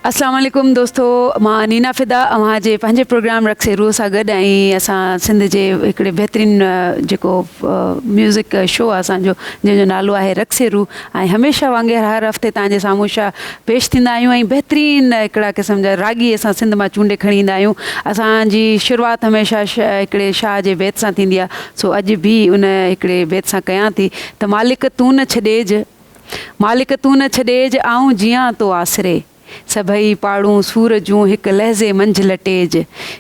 अस्सलाम वालेकुम दोस्तों, मां नीना फ़िदा अव्हां जे पंहिंजे प्रोग्राम रक्से रूह सां गॾु ऐं असां सिंध जे हिकिड़े बहितरीनु जेको म्यूज़िक शो आहे असांजो, जंहिंजो नालो आहे रक्से रूह। ऐं हमेशह वांगुरु हर हफ़्ते तव्हांजे साम्हूं छा पेश थींदा आहियूं ऐं बहितरीनु हिकिड़ा क़िस्म जा रागी असां सिंध मां चूंडे खणी ईंदा आहियूं। असांजी शुरूआति हमेशह हिकिड़े शाह जे बैत सां थींदी आहे। सो अॼु बि उन हिकिड़े बैत सां कयां थी त मालिक तूं न छॾेज, मालिक तूं न छॾेज, आऊं जियां तो आसरे, सभई पाड़ूं सूर जूं हिकु लहज़े मंझि लटेज,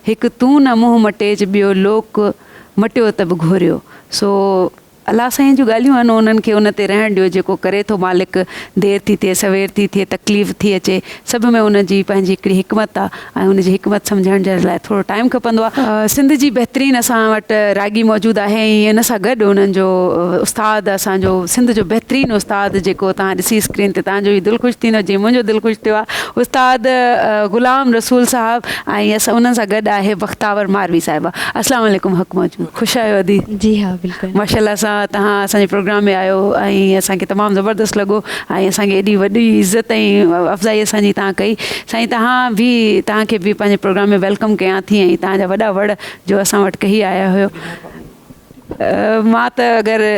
हिकु तूं न मुंहुं मटेज, ॿियो लोक मटियो त बि घोरियो। सो अलाह साईं जूं ॻाल्हियूं आहिनि, उन्हनि खे उन ते रहण ॾियो जेको करे थो मालिक। देरि थी थिए सवेर थी थिए तकलीफ़ थी अचे, सभ में उनजी पंहिंजी हिकिड़ी हिकमत आहे ऐं उनजी हिकमत सम्झण जे लाइ थोरो टाइम खपंदो आहे। सिंध जी बहितरीनु असां वटि रागी मौजूदु आहे ऐं इन सां गॾु उन्हनि जो उस्तादु, असांजो सिंध जो बहितरीनु उस्तादु जेको तव्हां ॾिसी स्क्रीन ते तव्हांजो ई दिलि ख़ुशि थींदो जीअं मुंहिंजो दिलि ख़ुशि थियो आहे, उस्तादु ग़ुलाम रसूल साहिबु। ऐं असां उन्हनि सां गॾु आहे बख़्तावर मारवी साहिबा। अस्सलाम वालेकुम हुकूमत, ख़ुशि आहियो अदी? जी हा बिल्कुलु, माशाल्लाह सां तव्हां असांजे प्रोग्राम में आयो ऐं असांखे तमामु ज़बरदस्तु लॻो ऐं असांखे एॾी वॾी इज़त ऐं अफ़ज़ाई असांजी तव्हां कई। साईं तव्हांखे बि पंहिंजे प्रोग्राम में वेलकम कयां थी ऐं तव्हांजा वॾा वड़ जो असां वटि कही आया हुयो। मां त अगरि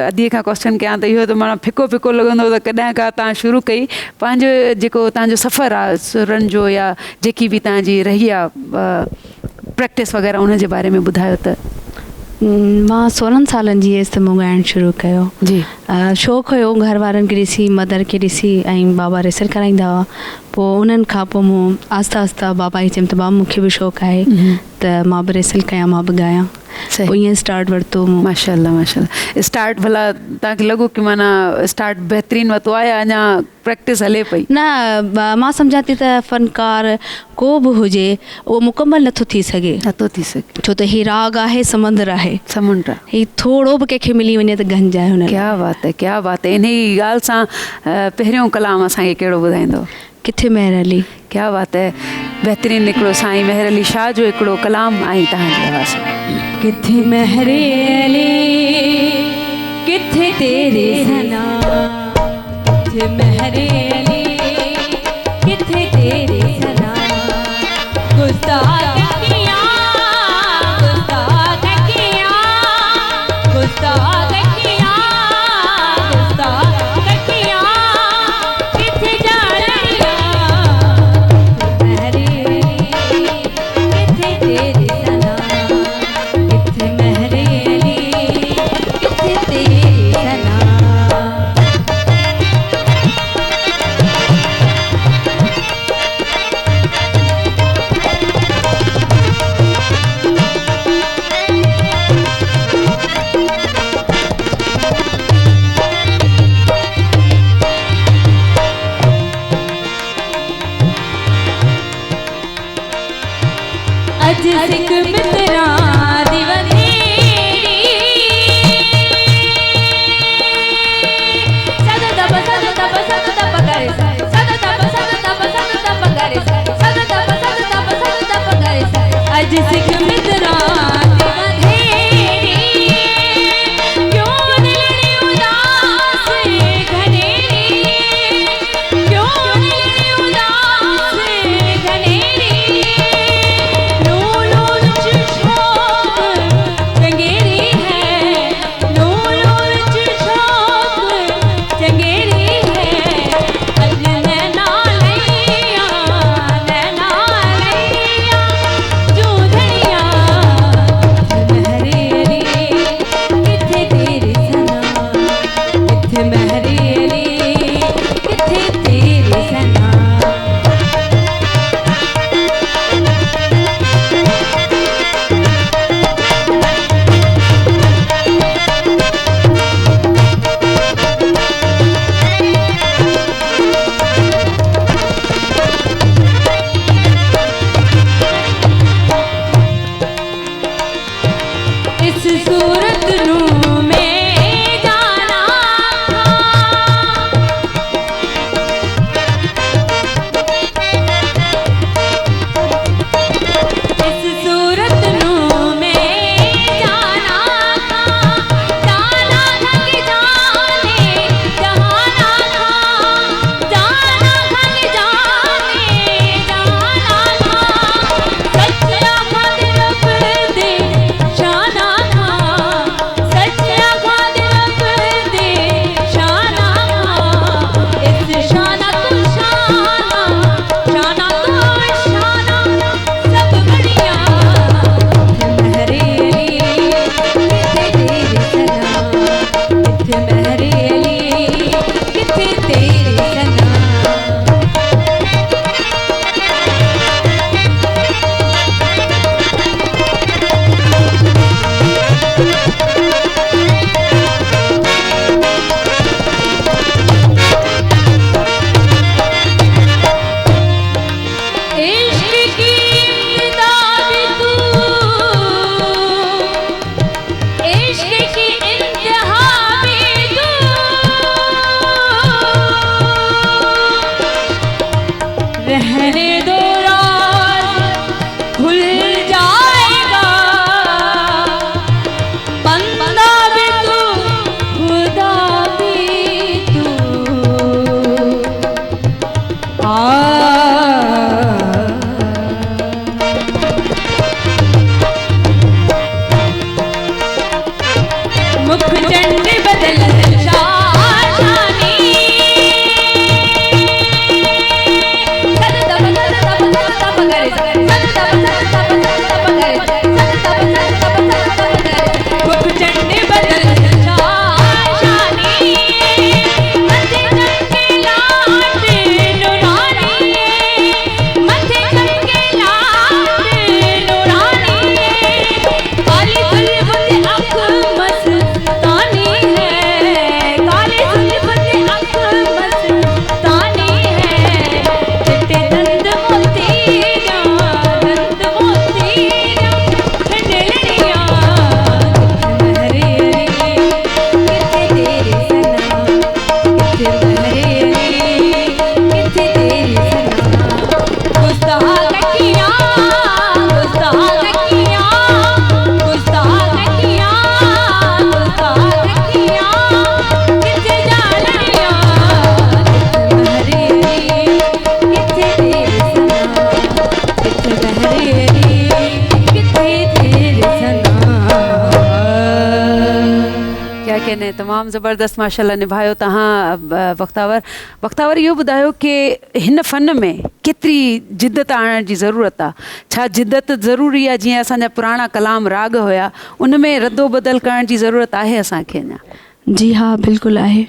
अदीअ खां क्वेश्चन कयां त इहो त माना फिको फिको लॻंदो त कॾहिं खां तव्हां शुरू कई पंहिंजो जेको तव्हांजो सफ़र आहे सुरनि जो, या जेकी बि तव्हांजी रही आहे प्रैक्टिस वग़ैरह, उनजे बारे में ॿुधायो त। मां 16 सालनि जी हुयसि त मूं ॻाइणु शुरू कयो। जी, शौक़ु हुयो घर वारनि खे ॾिसी, मदर खे ॾिसी, ऐं बाबा रिसर कराईंदा हुआ। पोइ उन्हनि खां पोइ मूं आहिस्ता आहिस्ता बाबा खे चयमि त बाबा मूंखे बि शौक़ु आहे त मां बि रिसल कयां, मां बि ॻायां। पोइ ईअं स्टार्ट वरितो मूं। माशाल्लाह माशाल्लाह। स्टार्ट भला तव्हांखे लॻो की माना स्टार्ट बहितरीनु वरितो आहे या अञा प्रैक्टिस हले पई? न, मां सम्झां थी त फ़नकार को बि हुजे उहो मुकमल नथो थी सघे, छो त हीउ राग आहे, समंदर आहे, समुंड। हीउ थोरो बि कंहिंखे मिली वञे त गंज आहे हुन। क्या बात है, क्या बात है। इन ई ॻाल्हि सां पहिरियों कलाम असांखे कहिड़ो ॿुधाईंदो? किथे मेहर अली। क्या बात है। बहितरीनु हिकिड़ो साईं मेहर अली शाह जो हिकिड़ो कलाम ऐं तव्हांजी आवाज़। किथे मेहर अली, किथे तेरे सना, किथे मेहर अली, किथे तेरे सना, गुस्ताख किया, गुस्ताख किया, गुस्ताख किया, गुस्ताख किया, किथे जा रहा, मेहर अली, किथे तेरे सना, किथे मेहर अली, किथे तेरे सना। क्या कहने, तमामु ज़बरदस्त माशाल्लाह निभायो तव्हां वक्तावर इहो ॿुधायो कि हिन फ़न में केतिरी जिदत आणण जी ज़रूरत आहे, छा जिदत ज़रूरी आहे? जीअं असांजा पुराणा कलाम राग हुया उन में रदो बदल करण जी ज़रूरत आहे असांखे अञा? जी हाँ, बिल्कुलु आहे।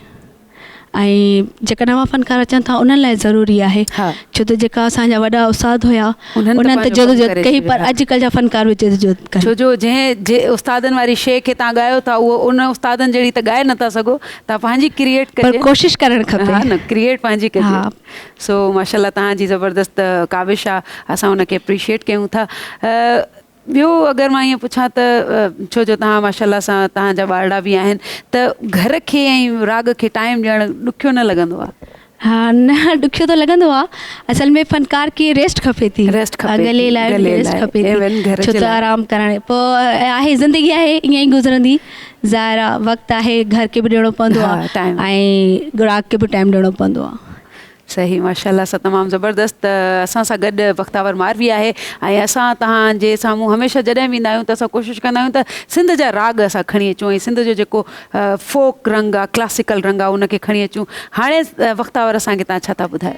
ऐं जेका नवां फ़नकार अचनि था उन्हनि लाइ ज़रूरी आहे, छो त जेका असांजा वॾा उस्ताद हुया उन्हनि त जदोजहद कई, पर अॼुकल्ह जा फ़नकार बि जदोजहद कनि। छो जो जे उस्तादनि वारी शइ खे तव्हां ॻायो था उहो उन उस्तादनि जहिड़ी त ॻाए नथा सघो, तव्हां पंहिंजी क्रिएट कयो, कोशिशि करणु खपे। हा न, क्रिएट पंहिंजी कजे। सो माशाल्लाह तव्हांजी ज़बरदस्त काविश आहे, असां उनखे एप्रिशिएट कयूं था। ॿियो अगरि मां ईअं पुछां त छो जो तव्हां माशाल्लाह सां तव्हांजा ॿारड़ा बि आहिनि त घर खे ऐं राग खे टाइम ॾियणु ॾुखियो न लॻंदो आहे? हा न, ॾुखियो त लॻंदो आहे। असल में फ़नकार खे रेस्ट खपे थी, गले लाइ रेस्ट खपे थी, छो त आराम करणु पोइ आहे, ज़िंदगी आहे ईअं ई गुज़रंदी, ज़ाहिर आहे वक़्तु आहे, घर खे बि ॾियणो पवंदो आहे ऐं राग खे बि टाइम ॾियणो पवंदो आहे। सही, माशाल्लाह सां तमामु ज़बरदस्त। असां सां गॾु वक्तावर मारवी आहे ऐं असां तव्हांजे साम्हूं हमेशह जॾहिं बि ईंदा आहियूं त असां कोशिशि कंदा आहियूं त सिंध जा राग असां खणी अचूं ऐं सिंध जो जेको फोक रंग आहे, क्लासिकल रंग आहे, उनखे खणी अचूं। हाणे वक्तावर असांखे तव्हां छा था ॿुधायो?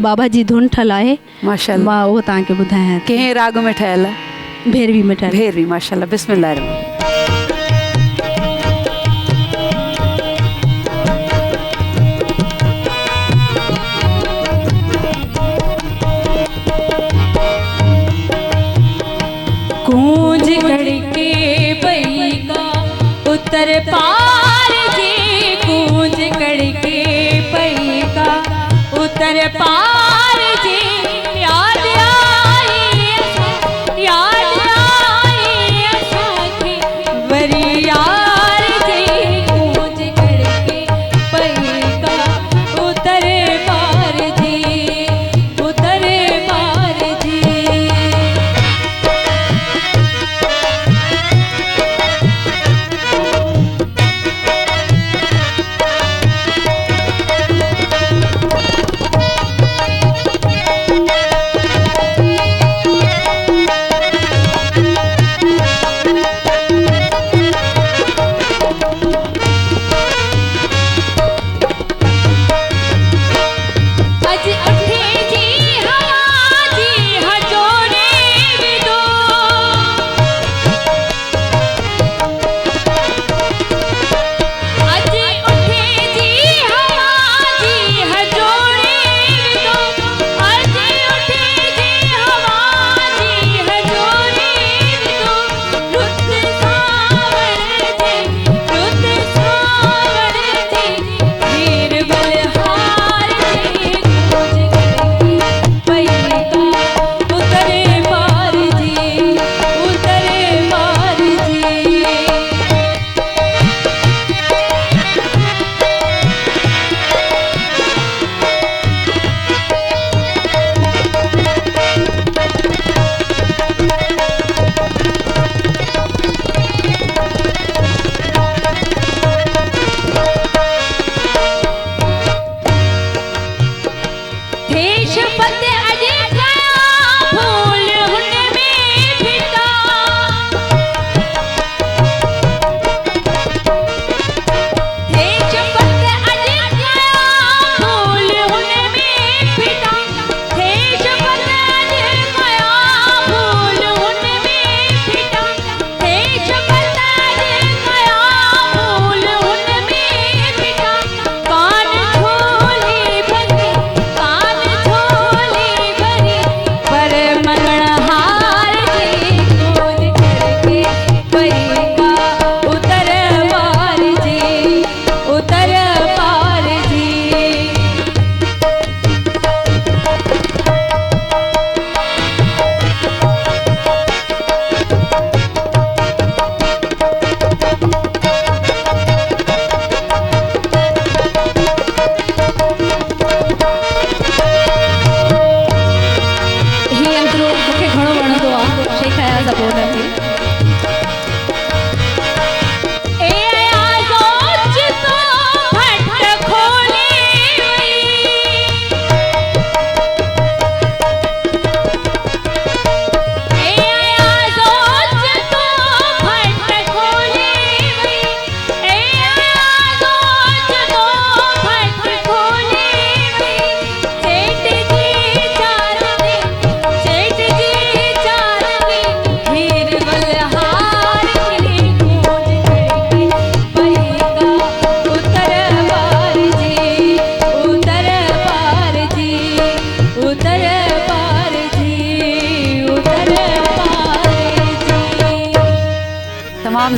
बाबा जी धुन ठहियलु आहे माशाल्लाह, मां उहो तव्हांखे ॿुधायां। कंहिं राग में ठहियलु आहे? भैरवी में ठहियलु। भैरवी, माशाल्लाह, बिस्मिल्लाह रहमान। गूंज कड़के पई का उत्तर पार जी, गूंज कड़के पई का उत्तर पार जी, याद आई असांखे वरी यार जी, गूंज कड़के पई का उत्तर पार जी, उत्तर पार जी।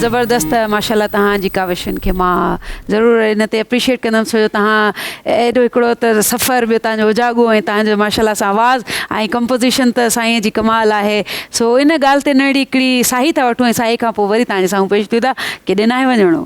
ज़बरदस्त माशाल्लाह तव्हांजी काविशनि खे मां ज़रूरु इन ते एप्रिशिएट कंदमि, छो जो तव्हां एॾो हिकिड़ो त सफ़र ॿियो तव्हांजो उजाॻो ऐं तव्हांजो माशाल्लाह सां आवाज़ ऐं कंपोज़िशन त साईं जी कमाल आहे। सो इन ॻाल्हि ते नड़ी हिकिड़ी साही था वठूं ऐं साही खां पोइ वरी तव्हांजे साम्हूं पेश थियूं था केॾे नाहे वञिणो।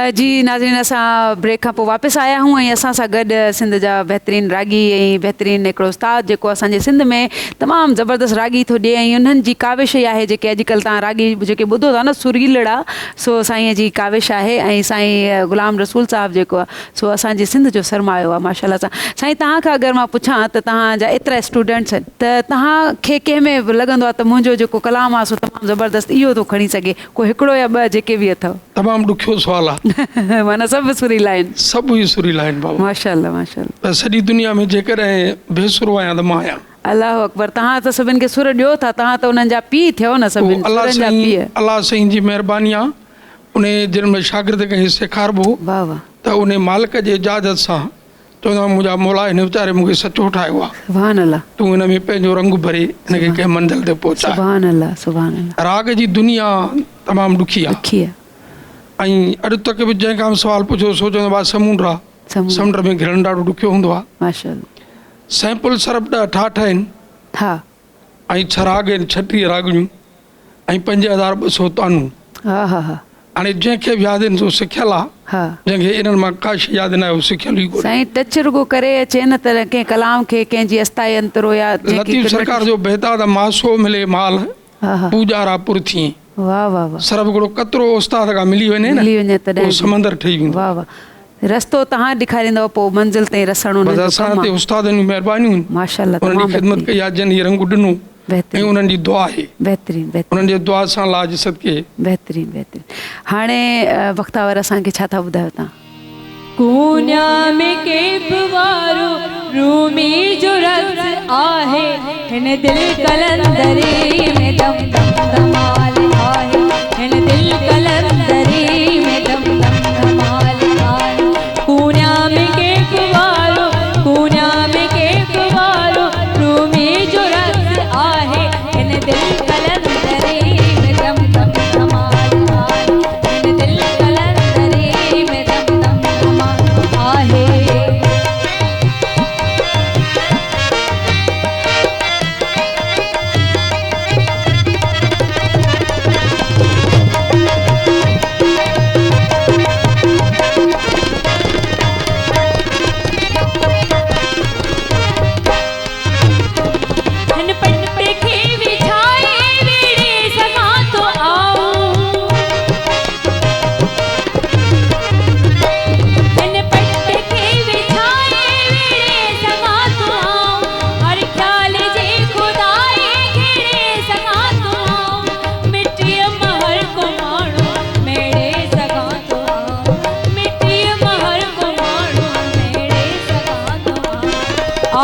जी नाज़रीन, असां ब्रेक खां पोइ वापसि आया आहियूं ऐं असां सां गॾु सिंध जा बहितरीनु रागी ऐं बहितरीनु हिकिड़ो उस्तादु जेको असांजे सिंध में तमामु ज़बरदस्त रागी थो ॾिए ऐं उन्हनि जी काविश ई आहे जेके अॼुकल्ह तव्हां रागी जेके ॿुधो था न सुरीलड़ा, सो साईं जी काविश आहे। ऐं साईं ग़ुलाम रसूल साहिबु जेको आहे सो असांजे सिंध जो सरमायो आहे माशाल्लाह सां। साईं तव्हां खां अगरि मां पुछां त तव्हांजा एतिरा स्टूडेंट्स आहिनि त तव्हांखे कंहिंमें लॻंदो आहे त मुंहिंजो जेको कलाम आहे सो तमामु ज़बरदस्त इहो थो खणी सघे, को हिकिड़ो या ॿ जेके बि अथव? तमामु ॾुखियो सुवालु आहे। माना सभु सुरीला आहिनि? सभु ई सुरीला आहिनि बाबा, माशाल्लाह माशाल्लाह। सॼी दुनिया में जेकॾहिं बेसुरो आहियां त मां आहियां। अल्लाह अकबर। तव्हां त सभिनि खे सुर ॾियो था, तव्हां त उन्हनि जा पीउ थियो न सभिनि सुरनि जा पीउ। अलाह साईं जी महिरबानी आहे, उन जॾहिं शागिर्द खे सेखारिबो वाह वाह त उन मालिक जे इजाज़त सां चवंदा मुंहिंजा मौला हिन वीचारे मूंखे सचो ठाहियो आहे, सुभान अल्लाह, तूं हिन में पंहिंजो रंग भरे हिनखे कंहिं मंज़िल ते पहुचाए। सुभान अल्लाह सुभान अल्लाह। राग जी दुनिया तमामु ॾुखी आहे ऐं अॼु तक बि जंहिं खां सवालु पुछो सोचंदो आहे समुंड आहे, समुंड में घिरण ॾाढो ॾुखियो हूंदो आहे। माशाल्लाह। सैंपल सरब 68 आहिनि हा ऐं 6 राग आहिनि, 36 रागड़ियूं ऐं 5200 तानूं। हा हा हा। हाणे जंहिंखे बि यादि आहिनि सो सिखियल आहे, हा जंहिंखे इन्हनि मां का शइ यादि न आहे उहो सिखियल ई कोन्हे। साईं टच रुगो करे अचे न त कंहिं कलाम खे कंहिंजी अस्ताई अंतरो या लतीफ़ सरकार जो बेहताद मासो मिले माल हा हा पूजारा पुर थिए। वाह वाह वाह। सरब हिकिड़ो कतिरो उस्ताद खां मिली वञे न, मिली वञे तॾहिं समंदर ठही वेंदो। वाह वाह। रस्तो तव्हां ॾेखारींदव पोइ मंज़िल ताईं रसण उन्हनि जो असां कमु ते आहे। उस्तादनि जूं महिरबानियूं आहिनि, माशाल्लाह उन्हनि जी ख़िदमत कई आहे, जन हीअ रंग ॾिनो ऐं बहितरीन उन्हनि जी दुआ आहे, बहितरीन बहितरीन उन्हनि जे दुआ सां लाज सदके। बहितरीन बहितरीन। हाणे वक्तावर असांखे छा था ॿुधायो तव्हां? कून्या में केफ वारो रूमी जो रस आहे, हिन दिल कलंदरी में दम दम धमाल आहे, हिन दिल कलंदरी में दम दम धमाल आहे। कून्या में केफ वारो, कून्या में केफ वारो रूमी जो रस आहे, हिन दिल कलंदरी में दम दम धमाल आहे, हिन दिल कलंदरी में दम दम धमाल आहे।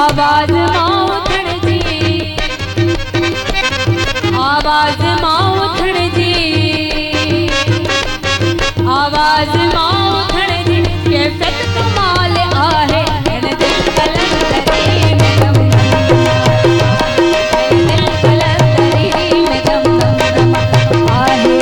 आवाज मां उथण जी, आवाज मां उथण जी, आवाज मां उथण जी कैफियत कमाल आहे, हिन दिल कलंदरी में दम दम आहे, हिन दिल कलंदरी में दम दम आहे।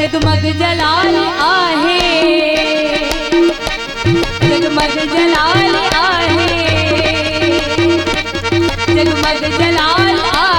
जगमग जलाल आहे, जगमग जलाल आहे, जगमग जलाल आहे।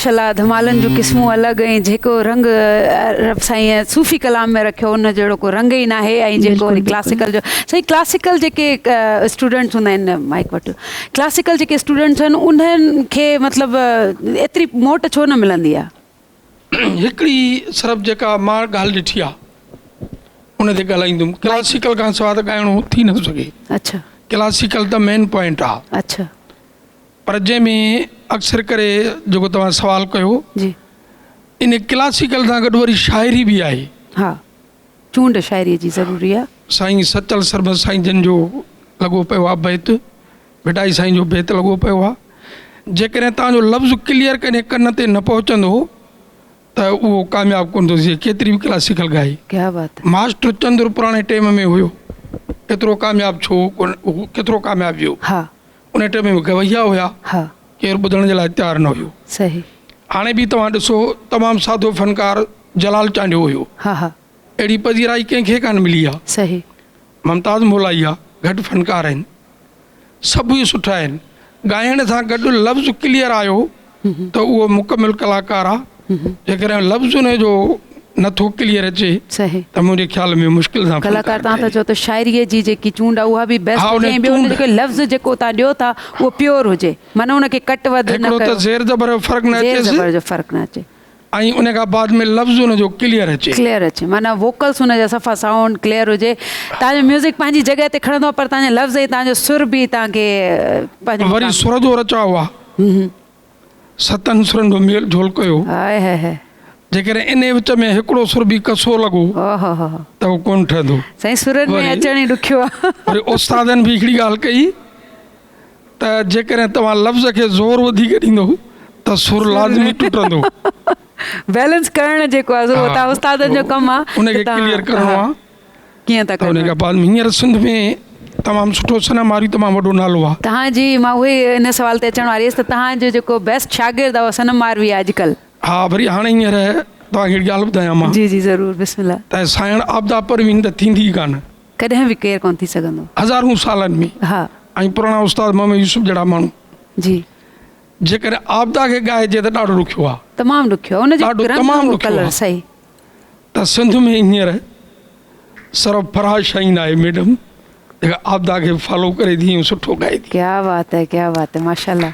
माशाल्लाह धमालनि जूं क़िस्मूं अलॻि ऐं जेको रंग रब साईं सूफ़ी कलाम में रखियो उन जहिड़ो को रंग ई न आहे ऐं जेको वरी क्लासिकल जो सही क्लासिकल जेके स्टूडेंट्स हूंदा आहिनि माइक वटि क्लासिकल जेके स्टूडेंट्स आहिनि उन्हनि खे मतिलबु एतिरी मोट छो न मिलंदी आहे? हिकिड़ी सिर्फ़ु जेका मां ॻाल्हि ॾिठी आहे उन ते ॻाल्हाईंदुमि। क्लासिकल खां सवाइ त ॻाइणो थी न सघे। अच्छा क्लासिकल त मेन पॉइंट आहे। अच्छा पर जंहिंमें अक्सर करे जेको तव्हां सवाल कयो जी इन क्लासिकल सां गॾु वरी शाइरी बि आहे। हा चूंड शाइरी जी ज़रूरी आहे। साईं सचल सरबत साईं जन जो लॻो पियो आहे बैत, भिटाई साईं जो बैत लॻो पियो आहे। जेकॾहिं तव्हांजो लफ़्ज़ क्लियर कॾहिं कन ते न पहुचंदो त उहो कामयाबु कोन थो थिए केतिरी बि क्लासिकल ॻाए। क्या बात है। मास्टर चंद्र पुराणे टाइम में हुयो, केतिरो कामयाबु छो कोन, केतिरो कामयाबु वियो। हा उन टाइम में गवैया हुया, हा केरु ॿुधण जे लाइ तयारु न हुयो। सही। हाणे बि तव्हां ॾिसो तमामु सादो फ़नकार जलाल चांडियो हुयो, हा हा अहिड़ी पजीराई कंहिंखे कान मिली आहे। सही। मुमताज़ मोलाई आहे, घटि फ़नकार आहिनि, सभु ई सुठा आहिनि। ॻाइण सां गॾु लफ़्ज़ क्लियर आयो त उहो मुकमिल कलाकार आहे। जेकॾहिं लफ़्ज़ उन जो नथो क्लियर अचे सही त मुंहिंजे ख़्याल में मुश्किल सां कलाकार तव्हां था चओ त शाइरीअ जी जेकी चूंड आहे उहा बि बेस्ट हा, उन हुजे ऐं ॿियो चूंड। जेको लफ़्ज़ जेको तव्हां ॾियो था उहो प्योर हुजे, माना उनखे कट वधि न हिकिड़ो त कयो, ज़ेर ज़बर जो फ़र्क़ु न ज़ेर अचेसि ज़बर जो फ़र्क़ु न अचे ऐं उन खां बाद में लफ़्ज़ उन जो क्लियर अचे। क्लियर अचे, माना वोकल्स हुनजा सफ़ा साउंड क्लियर हुजे। तव्हांजो म्यूज़िक पंहिंजी जॻह ते खणंदो आहे पर तव्हांजा लफ़्ज़ ऐं तव्हांजो सुर बि तव्हांखे पंहिंजो वरी सुर जो रचाव आहे, सतनि सुरनि जो मेल झोल कयो। हाय हाय हाय जेकॾहिं इन विच में हिकिड़ो सुर बि कसो लॻो ओहो त उहो कोन ठहंदो। साईं सुरनि में वरी- अचण ई ॾुखियो आहे। वरी उस्तादनि बि हिकिड़ी ॻाल्हि कई त जेकॾहिं तव्हां लफ़्ज़ खे ज़ोर वधीक ॾींदो त सुर लाज़मी टुटंदो। बैलेंस करण जेको आहे उहो तव्हां उस्तादनि जो कमु आहे उनखे क्लियर करिणो आहे। कीअं था त उन कयो खां बाद में हींअर सिंध में तमामु सुठो सनम तमामु वॾो नालो आहे। तव्हांजी मां उहे इन सवाल ते अचण वारी हुयसि त तव्हांजो जेको बेस्ट शागिर्द आहे उहो सनम मारवी आहे अॼुकल्ह। हा वरी हाणे हींअर तव्हांखे हिकिड़ी ॻाल्हि ॿुधायां मां जी जी ज़रूरु बिस्मिल्लाह। त साइण आपदा परवीन त थींदी ई कान कॾहिं बि केरु कोन थी सघंदो। हज़ारूं सालनि में। हा ऐं पुराणा उस्ताद मोहम्मद यूसुफ जहिड़ा माण्हू जी जेकॾहिं आपदा खे ॻाइजे त ॾाढो ॾुखियो आहे। तमामु ॾुखियो हुनजो ॾाढो रंग तमामु उहो ॾुखियो कलर आहे। सही। त सिंध में हींअर सरफ फराज शाहीन आहे मैडम जेका आपदा खे फॉलो करे थी सुठो ॻाए थी। क्या बात है, क्या बात है, माशाल्लाह।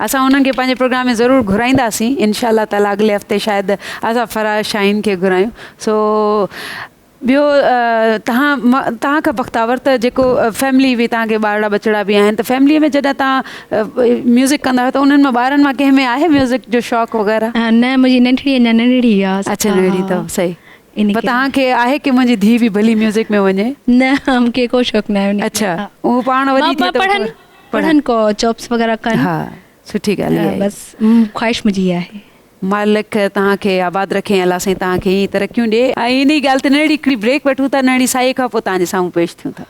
असां उन्हनि खे पंहिंजे प्रोग्राम में ज़रूरु घुराईंदासीं इंशाल्लाह ताला। अॻिले हफ़्ते शायदि असां फराज शाहीन खे घुरायूं। सो ॿियो तव्हांखां बख़्तावर त जेको फैमिली बि तव्हांखे ॿारड़ा बचड़ा बि आहिनि त फैमिलीअ में जॾहिं तव्हां म्यूज़िक कंदा आहियो त उन्हनि मां ॿारनि मां कंहिं में आहे म्यूज़िक जो शौक़ु वग़ैरह? न मुंहिंजी नंढड़ी अञा नंढड़ी आहे। अच्छा नंढड़ी अथव सही। इन पर तव्हांखे आहे की मुंहिंजी धीउ बि भली म्यूज़िक में वञे? न मूंखे को शौक़ु न आहे। अच्छा उहो पाण वॾी थिए त पढ़नि को जॉब्स वग़ैरह कनि। हा सुठी ॻाल्हि आहे। बस ख़्वाहिश मुंहिंजी आहे मालिक तव्हांखे आबाद रखे अलाह साईं तव्हांखे ईअं तरक़ियूं ॾिए। ऐं इन ई ॻाल्हि ते नंढड़ी हिकिड़ी ब्रेक वठूं था, नंढड़ी साईं खां पोइ तव्हांजे साम्हूं पेश थियूं था।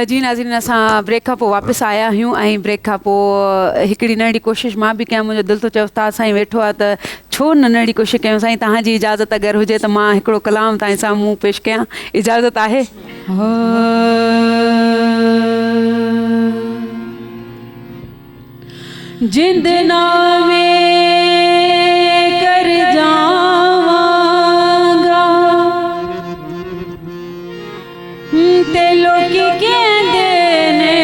जी नाज़रीन असां ब्रेक खां पोइ वापसि आया आहियूं ऐं ब्रेक खां पोइ हिकिड़ी नंढड़ी कोशिशि मां बि कयां। मुंहिंजो दिलि थो चए उस्ताद साईं वेठो आहे त छो न नंढड़ी कोशिशि कयूं। साईं तव्हांजी इजाज़त अगरि हुजे त मां हिकिड़ो कलाम तव्हांजे साम्हूं पेश कयां, इजाज़त आहे? जिंद नामे कर जावांगा ते लोकी कहंदे ने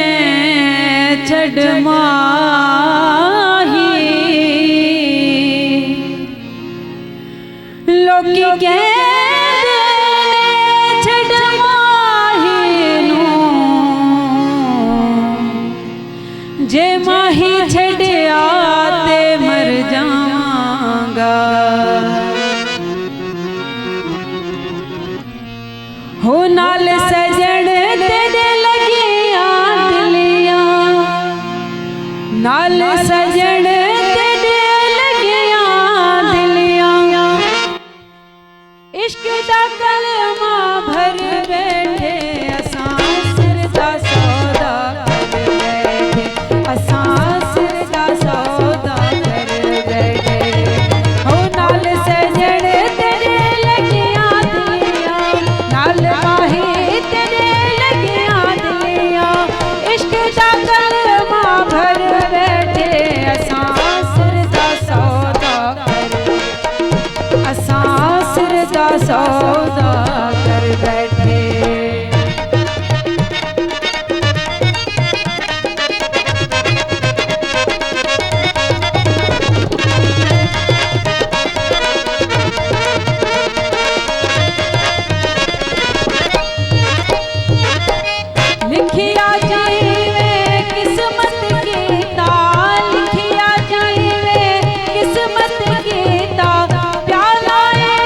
छड़ माही, लोकी कहंदे ने छड़ माही नूं, जे माही छड़िया ते मर जावांगा। हो नाल सजण तेरे लगियां दिलियां, नाल सजण तेरे लगियां दिलियां, इश्क दा कलमा भर बैठे असां सिर दा सौदा कर बैठे, असां सिर दा सौदा कर बैठे। हो सौदा कर बैठे। लिखिया जाइवे किस्मत की ताल, लिखिया जाइवे किस्मत की ताल, प्याला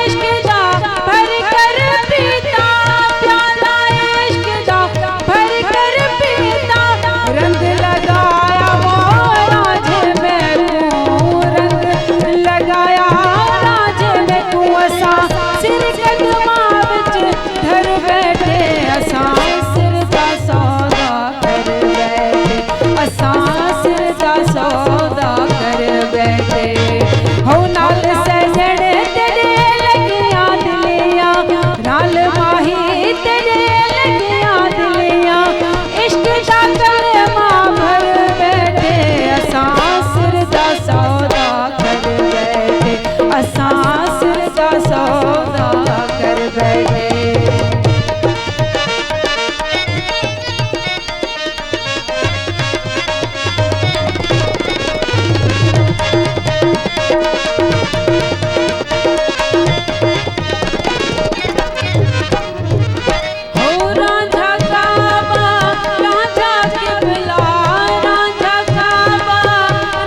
इश्क दा भर कर पीता, प्याला इश्क दा भर कर पीता, रंग लगाया वो राज में तू, रंग लगाया राज में तू, असा सिर कदमा विच धर बैठे, असा सिर दा सौदा कर बैठे, असा सिर दा सौदा कर बैठे। हो नाल सजण तेरे लगिया दिलिया, नाल माही तेरे लगिया दिलिया, इश्क दा कलमा भर बैठे, असा सिर दा सौदा कर बैठे, असा सिर दा सौदा कर बैठे। हो रांझा काबा रांझा किबला, रांझा काबा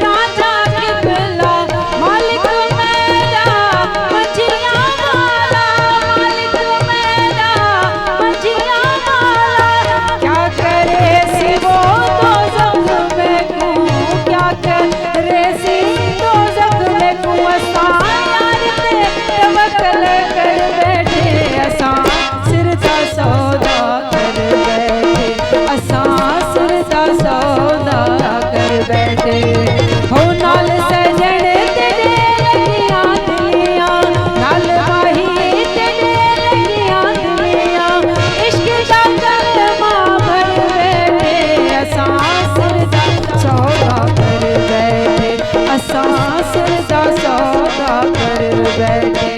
रांझा किबला, मालिक मेरा मंझियां वाला, मालिक मेरा मंझियां वाला, क्या करे सी वो दोज़ख में को, क्या करे सी दोज़ख में को, असा यार ते तवक्कल कर बैठे, असा सिर दा सौदा कर बैठे, असा सिर दा सौदा कर बैठे। हो नाल सजण तेरे लगिया दिलिया, नाल माही तेरे लगिया दिलिया, इश्क दा कलमा भर बैठे, असा सिर दा सौदा कर बैठे, असा सिर दा सौदा कर बैठे।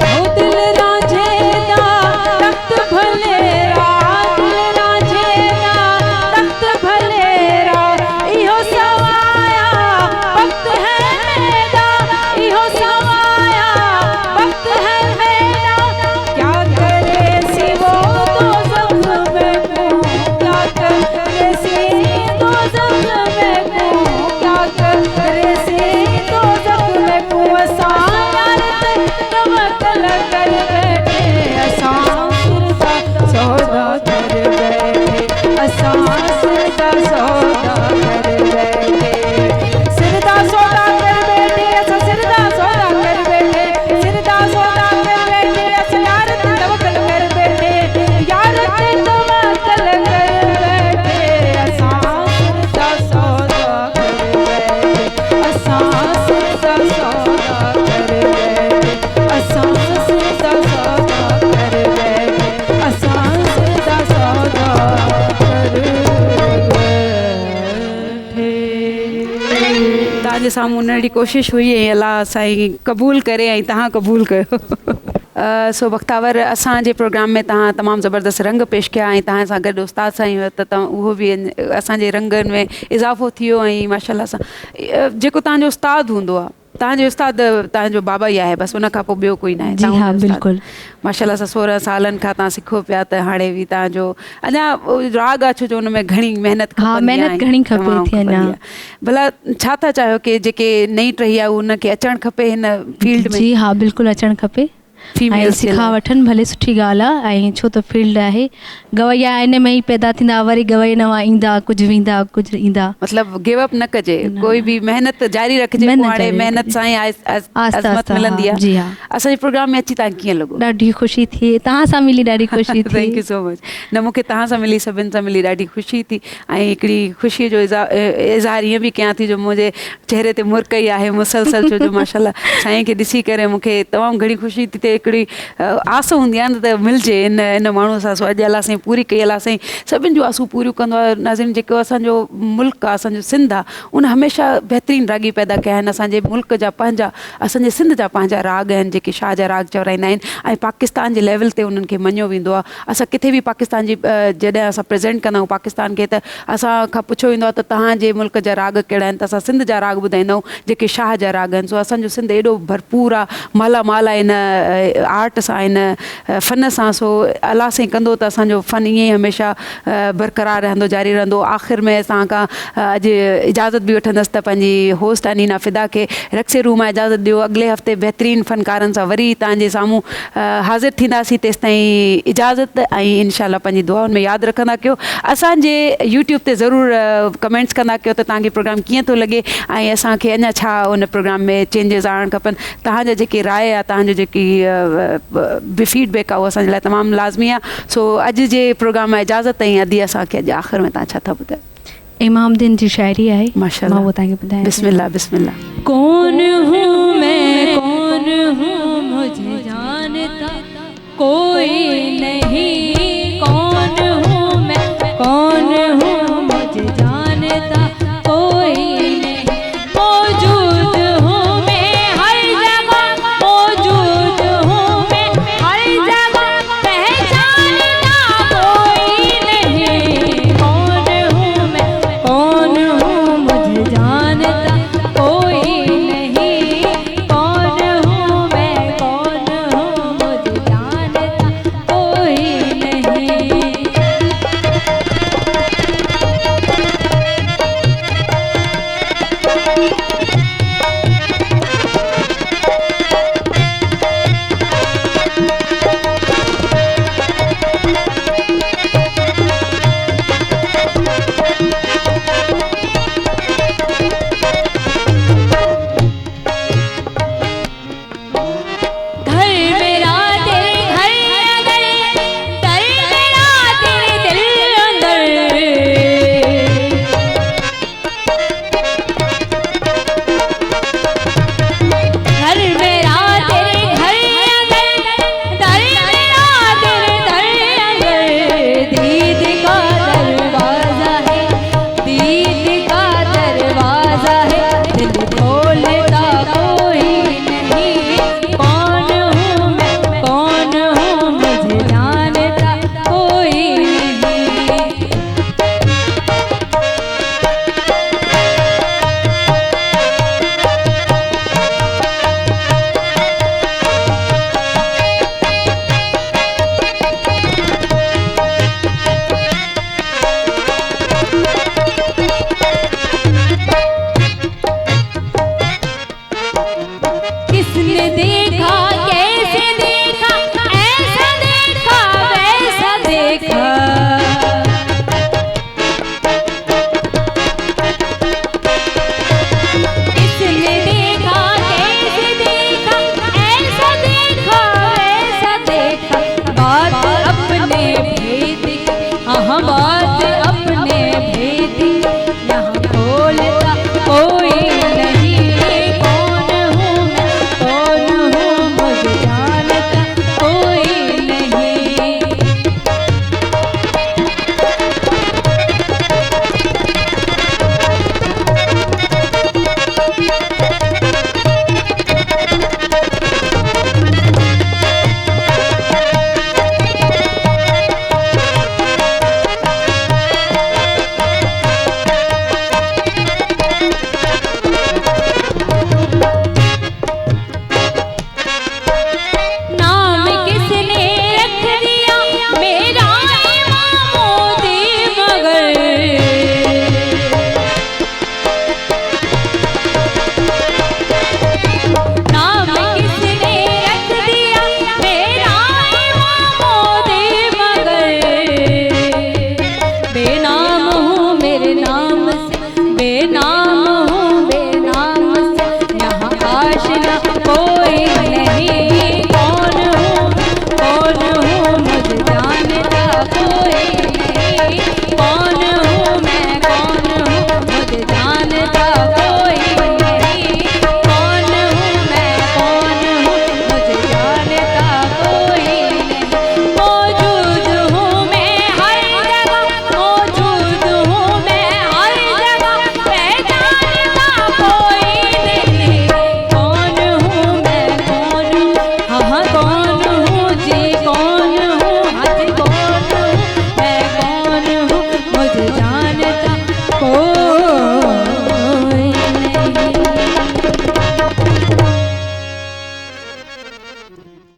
हो दिल रांझे दा तख्त भलेरा, दिल रांझे दा तख्त भलेरा, इहो सवाया वक्त है मेरा, इहो सवाया वक्त है मेरा, क्या करे सी वो दोज़ख में को, क्या करे सी दोज़ख में को, क्या करे सी दोज़ख में को, असा यार ते तवक्कल कर बैठे, असा सिर दा सौदा कर बैठे, असा सिर दा सौदा कर बैठे, सिर दा सौदा कर बैठे, असा सिर दा सौदा कर बैठे, सिर दा सौदा कर बैठे, असा यार ते तवक्कल कर बैठे, यार ते तवक्कल कर बैठे, असा सिर दा सौदा कर बैठे, असा सिर दा सौदा कर बैठे, असा सिर दा सौदा कर बैठे, असा सिर दा सौदा कर बैठे। तव्हांजे साम्हूं नंढी कोशिशि हुई ऐं अलाह साईं क़बूल करे ऐं तव्हां क़बूल कयो। सो बख़्तावर असांजे प्रोग्राम में तव्हां तमामु ज़बरदस्त रंग पेश कया ऐं तव्हां सां गॾु उस्ताद साईं हुयो त तव्हां उहो बि असांजे रंगनि में इज़ाफ़ो थी वियो ऐं माशाल्लाह सां जेको तव्हांजो उस्ताद हूंदो आहे, तव्हांजो उस्ताद तव्हांजो बाबा ई आहे, बसि उन खां पोइ ॿियो कोई न आहे। जी हाँ बिल्कुलु। माशाल्लाह सां 16 सालनि खां तव्हां सिखो पिया त हाणे बि तव्हांजो अञा राग आहे, छो जो हुन में घणी महिनत हाँ खपंदी आहे, महिनत घणी खपे थी अञा। भला छा था चाहियो कि जेके नई टही आहे उनखे अचणु खपे हिन फील्ड में? जी हाँ बिल्कुलु अचणु खपे। Females जे सिखा लाइ। वठनि भले सुठी ॻाल्हि आहे छो त फील्ड आहे गवैया इन में ई पैदा थींदा वरी गवैया नवां ईंदा कुझु वेंदा कुझु ईंदा मतिलबु गिव अप न कजे कोई बि महिनत जारी रखिजे महिनत पोइ हाणे जारी महिनत रखिजे। सां ई आहिस्ता अज़मत आहिस्ता, मिलंदी हा, आहे जी हा। असांजे प्रोग्राम में अची तव्हां कीअं लॻो ॾाढी ख़ुशी थी तव्हां सां मिली ॾाढी ख़ुशी थी थैंक यू सो मच न मूंखे तव्हां सां मिली सभिनि सां मिली ॾाढी ख़ुशी थी ऐं हिकिड़ी ख़ुशीअ जो इज़हार ईअं बि कयां थी जो मुंहिंजे चहिरे ते मुर्क ई आहे मुसलसल छो जो माशाल्लाह साईं खे ॾिसी करे मूंखे तमामु घणी ख़ुशी थी थिए हिकिड़ी आस हूंदी आहे न त मिलिजे इन माण्हूअ सां सो अॼु अलाह साईं पूरी कई अलाह साईं सभिनि जूं आसूं पूरियूं कंदो आहे नाज़रीन जेको असांजो मुल्क आहे असांजो सिंध आहे उन हमेशह बहितरीनु रागी पैदा कया आहिनि असांजे मुल्क जा पंहिंजा असांजे सिंध जा पंहिंजा राग आहिनि जेके शाह जा राग चवराईंदा आहिनि ऐं पाकिस्तान जे लेवल ते उन्हनि खे मञियो वेंदो आहे असां किथे बि पाकिस्तान जी जॾहिं असां प्रेज़ेंट कंदा आहियूं पाकिस्तान खे त असां खां पुछियो वेंदो आहे त तव्हांजे मुल्क जा राग कहिड़ा आहिनि त असां सिंध जा राग ॿुधाईंदा आहियूं जेके शाह जा राग आहिनि सो असांजो सिंध एॾो भरपूर आहे मालामाल आहे इन आर्ट सां इन फ़न सां सो अलाह साईं कंदो त असांजो फ़न ईअं ई हमेशह बरक़रार रहंदो जारी रहंदो आख़िर में असां खां अॼु इजाज़त बि वठंदसि त पंहिंजी होस्ट आहे नीना फिदा खे रक्से रूम मां इजाज़त ॾियो अॻिले हफ़्ते बहितरीनु फ़नकारनि सां वरी तव्हांजे साम्हूं हाज़िर थींदासीं तेसि ताईं इजाज़त ऐं इनशाला पंहिंजी दुआउनि में यादि रखंदा कयो असांजे यूट्यूब ते ज़रूरु कमेंट्स कंदा कयो त तव्हांखे प्रोग्राम कीअं थो लॻे ऐं असांखे अञा छा उन प्रोग्राम में चेंजिस आणणु खपनि तव्हांजा जेकी राय आहे तव्हांजो जेकी बि फीडबैक आहे उहो असांजे लाइ तमामु लाज़मी आहे सो अॼु जे प्रोग्राम मां इजाज़त ऐं अदी असांखे अॼु आख़िर में तव्हां छा था ॿुधायो इमामुद्दीन जी शाइरी आहे माशाल्लाह मां उहो तव्हांखे ॿुधायां बिस्मिल्लाह बिस्मिल्लाह कौन हूँ मैं कौन हूँ मुझे जानता कोई नहीं कौन हूँ मैं कौन हूँ मुझे जानता कोई नहीं मौजूद हूँ मैं हर जगह मौजूद हूँ मैं हर जगह पहचानता कोई नहीं कौन हूँ मैं कौन हूँ मुझे जानता कोई नहीं कौन हूँ मैं कौन हूँ मुझे जानता कोई नहीं